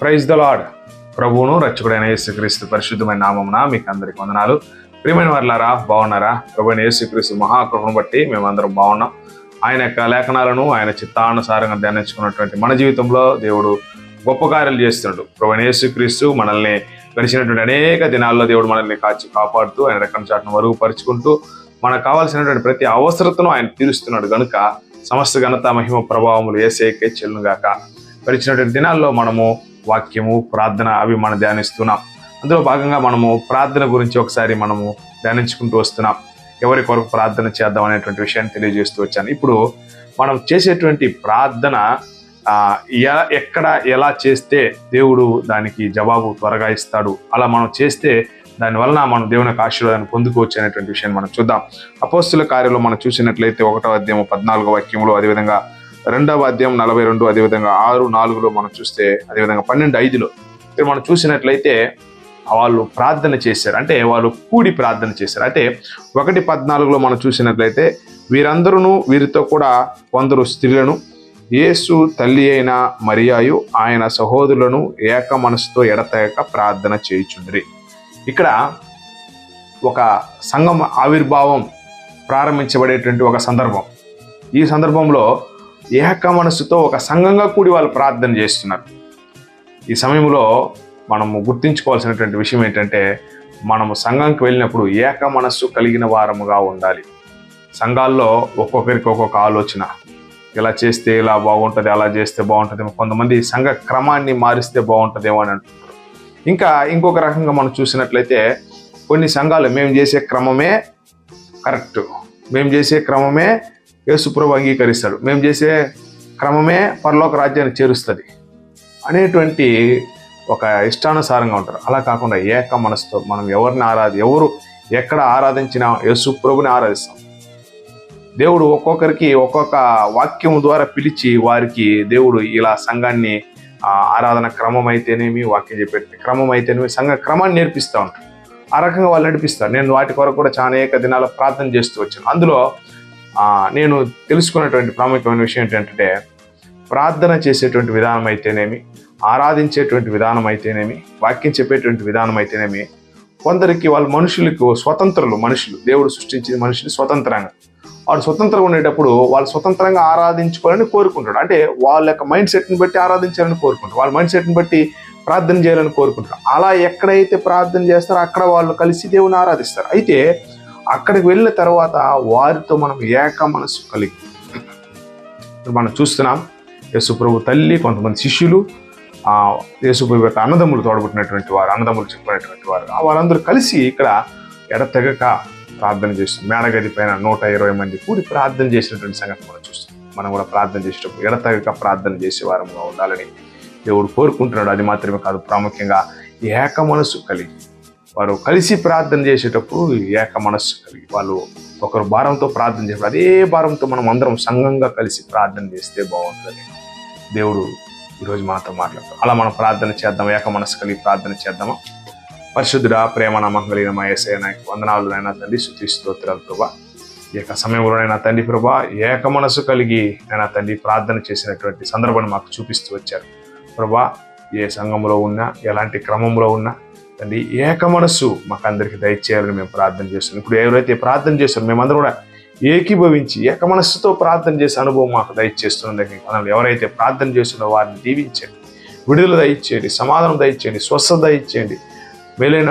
Praise the lord. ప్రభువును రక్షకుడైన యేసుక్రీస్తు పరిశుద్ధమైన నామమున మీకు అందరికి వందనాలు. ప్రియమైన వారులారా, బాగున్నారా? ప్రభువైన యేసుక్రీస్తు మహాకృపను బట్టి మేమందరం బాగున్నాం. ఆయన యొక్క లేఖనాలను ఆయన చిత్తానుసారంగా ధ్యానించుకున్నటువంటి మన జీవితంలో దేవుడు గొప్ప కార్యాలు చేస్తున్నాడు. ప్రభువైన యేసుక్రీస్తు మనల్ని గడిచినటువంటి అనేక దినాల్లో దేవుడు మనల్ని కాపాడుతూ ఆయన రెక్కల చాటును మరుగుపరుచుకుంటూ మనకు కావాల్సినటువంటి ప్రతి అవసరతను ఆయన తీరుస్తున్నాడు కనుక సమస్త ఘనత మహిమ ప్రభావములు యేసేకే చెల్లుగాక. గడిచినటువంటి దినాల్లో మనము వాక్యము, ప్రార్థన అవి మనం ధ్యానిస్తున్నాం. అందులో భాగంగా మనము ప్రార్థన గురించి ఒకసారి మనము ధ్యానించుకుంటూ వస్తున్నాం. ఎవరి కొరకు ప్రార్థన చేద్దాం అనేటువంటి విషయాన్ని తెలియజేస్తూ వచ్చాను. ఇప్పుడు మనం చేసేటువంటి ప్రార్థన ఎక్కడ ఎలా చేస్తే దేవుడు దానికి జవాబు త్వరగా ఇస్తాడు, అలా మనం చేస్తే దానివలన మనం దేవుని యొక్క ఆశీర్వాదాన్ని పొందుకోవచ్చు అనేటువంటి విషయాన్ని మనం చూద్దాం. అపోస్తుల కార్యంలో మనం చూసినట్లయితే 1వ అధ్యాయం 14వ వాక్యంలో, అదేవిధంగా 2వ అధ్యాయం 42, అదేవిధంగా 6:4 మనం చూస్తే, అదేవిధంగా 12:5 మనం చూసినట్లయితే వాళ్ళు ప్రార్థన చేశారు. అంటే వాళ్ళు కూడి ప్రార్థన చేశారు. అంటే 1:14 మనం చూసినట్లయితే వీరందరూ వీరితో కూడా కొందరు స్త్రీలను, యేసు తల్లి అయిన మరియాయు ఆయన సహోదరులను ఏక మనసుతో ఎడతెగక ప్రార్థన చేయుచుండిరి. ఇక్కడ ఒక సంఘం ఆవిర్భావం ప్రారంభించబడేటువంటి ఒక సందర్భం. ఈ సందర్భంలో ఏక మనసుతో ఒక సంఘంగా కూడి వాళ్ళు ప్రార్థన చేస్తున్నారు. ఈ సమయంలో మనము గుర్తించుకోవాల్సినటువంటి విషయం ఏంటంటే, మనము సంఘంకి వెళ్ళినప్పుడు ఏక మనస్సు కలిగిన వారముగా ఉండాలి. సంఘాల్లో ఒక్కొక్కరికి ఒక్కొక్క ఆలోచన, ఇలా చేస్తే ఇలా బాగుంటుంది, అలా చేస్తే బాగుంటుందేమో, కొంతమంది సంఘ క్రమాన్ని మారిస్తే బాగుంటుందేమో అని అంటున్నారు. ఇంకా ఇంకొక రకంగా మనం చూసినట్లయితే కొన్ని సంఘాలు మేము చేసే క్రమమే కరెక్ట్, మేము చేసే క్రమమే యేసుప్రభు అంగీకరిస్తాడు, మేము చేసే క్రమమే పరలోక రాజ్యాన్ని చేరుస్తుంది అనేటువంటి ఒక ఇష్టానుసారంగా ఉంటారు. అలా కాకుండా ఏక మనసుతో మనం ఎవరిని ఎవరు ఎక్కడ ఆరాధించినా యేసుప్రభుని ఆరాధిస్తాం. దేవుడు ఒక్కొక్కరికి ఒక్కొక్క వాక్యం ద్వారా పిలిచి వారికి దేవుడు ఇలా సంఘాన్ని ఆరాధన క్రమం అయితేనేమి, వాక్యం చెప్పే క్రమం అయితేనేమి, సంఘ క్రమాన్ని నేర్పిస్తూ ఉంటారు. ఆ రకంగా వాళ్ళు నడిపిస్తారు. నేను వాటి కొరకు కూడా చాలా అనేక దినాల ప్రార్థన చేస్తూ వచ్చాను. అందులో నేను తెలుసుకున్నటువంటి ప్రాముఖ్యమైన విషయం ఏంటంటే, ప్రార్థన చేసేటువంటి విధానం అయితేనేమి, ఆరాధించేటువంటి విధానం అయితేనేమి, వాక్యం చెప్పేటువంటి విధానం అయితేనేమి, కొందరికి వాళ్ళ మనుషులకు మనుషులు దేవుడు సృష్టించిన మనుషులు స్వతంత్రంగా, వాడు స్వతంత్రంగా ఉండేటప్పుడు వాళ్ళు స్వతంత్రంగా ఆరాధించుకోవాలని కోరుకుంటాడు. అంటే వాళ్ళ యొక్క మైండ్ సెట్ని బట్టి ఆరాధించాలని కోరుకుంటారు, వాళ్ళ మైండ్ సెట్ని బట్టి ప్రార్థన చేయాలని కోరుకుంటారు. అలా ఎక్కడైతే ప్రార్థన చేస్తారో అక్కడ వాళ్ళు కలిసి దేవుని ఆరాధిస్తారు. అయితే అక్కడికి వెళ్ళిన తర్వాత వారితో మనం ఏక మనసు కలిగి మనం చూస్తున్నాం. యేసుప్రభు తల్లి, కొంతమంది శిష్యులు, యేసుప్రభు యొక్క అన్నదమ్ములు తోడబుట్టినటువంటి వారు, అన్నదమ్ములు చెప్పుకునేటువంటి వారు, వారందరూ కలిసి ఇక్కడ ఎడతెగక ప్రార్థన చేస్తుంది. మేడగది పైన 120 మంది కూడి ప్రార్థన చేసినటువంటి సంగతి మనం చూస్తున్నాం. మనం కూడా ప్రార్థన చేసేటప్పుడు ఎడతెగక ప్రార్థన చేసే వారంగా ఉండాలని దేవుడు కోరుకుంటున్నాడు. అది మాత్రమే కాదు, ప్రాముఖ్యంగా ఏక మనసు కలిగి వారు కలిసి ప్రార్థన చేసేటప్పుడు ఏక మనస్సు కలిగి వాళ్ళు ఒకరు భారంతో ప్రార్థన చేస్తారు. అదే భారంతో మనం అందరం సంఘంగా కలిసి ప్రార్థన చేస్తే బాగుంటుంది. దేవుడు ఈరోజు మనతో మాట్లాడతాం. అలా మనం ప్రార్థన చేద్దాం, ఏక మనస్సు కలిగి ప్రార్థన చేద్దామా? పరిశుద్ధుడా, ప్రేమ నమ్మకం కలిగిన మా యేసయ్య నాయకు వందనాలునైనా తండ్రి, స్తుతి స్తోత్రాలు ప్రభా. ఈ యొక్క సమయంలోనైనా తండ్రి ప్రభా, ఏక మనస్సు కలిగి అయినా తండ్రి ప్రార్థన చేసినటువంటి సందర్భాన్ని మాకు చూపిస్తూ వచ్చారు ప్రభా. ఏ సంఘంలో ఉన్నా, ఎలాంటి క్రమంలో ఉన్నా తండ్రి ఏక మనస్సు మాకు అందరికీ దయచేయాలని మేము ప్రార్థన చేస్తున్నాం. ఇప్పుడు ఎవరైతే ప్రార్థన చేస్తారో మేమందరం కూడా ఏకీభవించి ఏక మనస్సుతో ప్రార్థన చేసే అనుభవం మాకు దయచేస్తున్నది. మనల్ని ఎవరైతే ప్రార్థన చేస్తున్నారో వారిని దీవించండి, విడుదల దయచేయండి, సమాధానం దయచేయండి, స్వస్థత దయచేయండి, మేలైన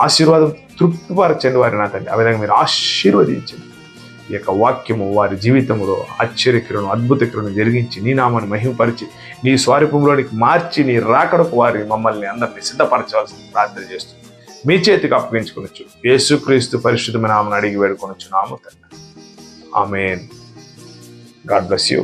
ఆశీర్వాదం తృప్తిపరచండి వారిని నా తండ్రి. ఆ విధంగా మీరు ఆశీర్వదించండి. ఈ యొక్క వాక్యము వారి జీవితంలో ఆశ్చర్యక్రియను, అద్భుత క్రియను జరిగించి నీ నామాన్ని మహిమపరిచి నీ స్వరూపంలోనికి మార్చి నీ రాకడకు వారి మమ్మల్ని అందరినీ సిద్ధపరచవలసిన ప్రార్థన చేస్తుంది. మీ చేతికి అప్పగించుకొనొచ్చు. యేసుక్రీస్తు పరిశుద్ధమైన నామమున అడిగి వేడుకొనొచ్చు నాము తండ్రి. ఆమేన్. God bless you.